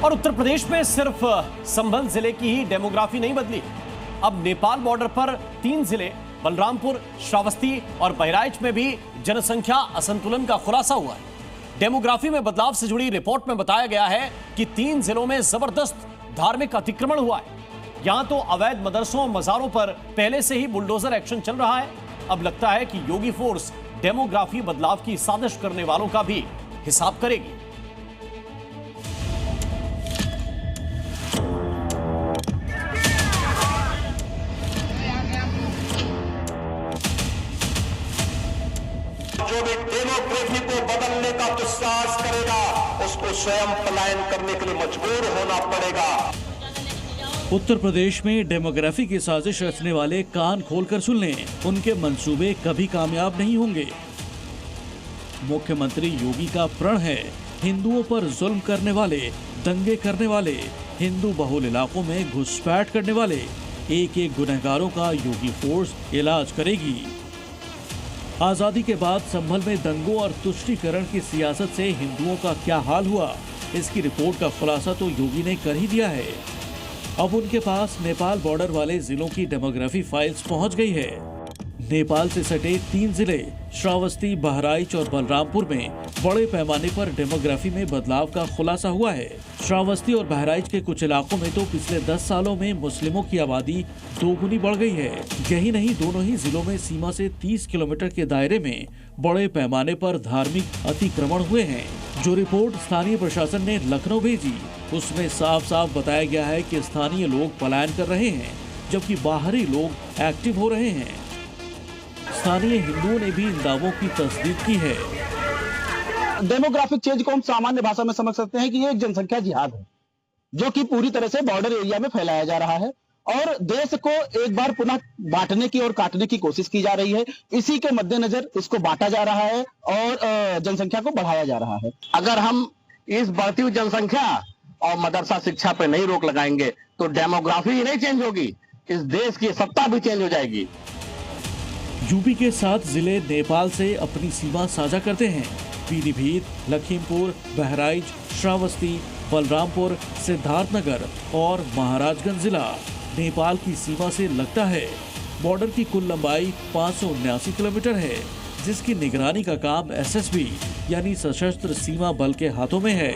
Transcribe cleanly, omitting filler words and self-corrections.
और उत्तर प्रदेश में सिर्फ संभल जिले की ही डेमोग्राफी नहीं बदली। अब नेपाल बॉर्डर पर 3 जिले बलरामपुर, श्रावस्ती और बहराइच में भी जनसंख्या असंतुलन का खुलासा हुआ है। डेमोग्राफी में बदलाव से जुड़ी रिपोर्ट में बताया गया है कि 3 जिलों में जबरदस्त धार्मिक अतिक्रमण हुआ है। यहां तो अवैध मदरसों और मजारों पर पहले से ही बुलडोजर एक्शन चल रहा है। अब लगता है कि योगी फोर्स डेमोग्राफी बदलाव की साजिश करने वालों का भी हिसाब करेगी। जो भी डेमोग्राफी को बदलने का दुस्साहस करेगा उसको स्वयं पलायन करने के लिए मजबूर होना पड़ेगा। उत्तर प्रदेश में डेमोग्राफी की साजिश रचने वाले कान खोलकर सुन लें, उनके मंसूबे कभी कामयाब नहीं होंगे। मुख्यमंत्री योगी का प्रण है हिंदुओं पर जुल्म करने वाले, दंगे करने वाले, हिंदू बहुल इलाकों में घुसपैठ करने वाले एक एक गुनहगारों का योगी फोर्स इलाज करेगी। आजादी के बाद संभल में दंगों और तुष्टीकरण की सियासत से हिंदुओं का क्या हाल हुआ, इसकी रिपोर्ट का खुलासा तो योगी ने कर ही दिया है। अब उनके पास नेपाल बॉर्डर वाले जिलों की डेमोग्राफी फाइल्स पहुंच गई है। नेपाल से सटे 3 जिले श्रावस्ती, बहराइच और बलरामपुर में बड़े पैमाने पर डेमोग्राफी में बदलाव का खुलासा हुआ है। श्रावस्ती और बहराइच के कुछ इलाकों में तो पिछले 10 सालों में मुस्लिमों की आबादी 2 गुनी बढ़ गई है। यही नहीं, दोनों ही जिलों में सीमा से 30 किलोमीटर के दायरे में बड़े पैमाने पर धार्मिक अतिक्रमण हुए हैं। जो रिपोर्ट स्थानीय प्रशासन ने लखनऊ भेजी, उसमें साफ साफ बताया गया है कि स्थानीय लोग पलायन कर रहे हैं, जबकि बाहरी लोग एक्टिव हो रहे हैं। स्थानीय हिंदुओं ने भी इन दावों की तस्दीक की है। डेमोग्राफिक चेंज को हम सामान्य भाषा में समझ सकते हैं कि ये एक जनसंख्या जिहाद है, जो कि पूरी तरह से बॉर्डर एरिया में फैलाया जा रहा है और देश को एक बार पुनः बांटने की और काटने की कोशिश की जा रही है। इसी के मद्देनजर इसको बांटा जा रहा है और जनसंख्या को बढ़ाया जा रहा है। अगर हम इस बढ़ती हुई जनसंख्या और मदरसा शिक्षा पे नहीं रोक लगाएंगे तो डेमोग्राफी ही नहीं चेंज होगी, इस देश की सत्ता भी चेंज हो जाएगी। यूपी के 7 जिले नेपाल से अपनी सीमा साझा करते हैं। पीलीभीत, लखीमपुर, बहराइच, श्रावस्ती, बलरामपुर, सिद्धार्थनगर और महाराजगंज जिला नेपाल की सीमा से लगता है। बॉर्डर की कुल लंबाई 579 किलोमीटर है, जिसकी निगरानी का काम एसएसबी यानी सशस्त्र सीमा बल के हाथों में है।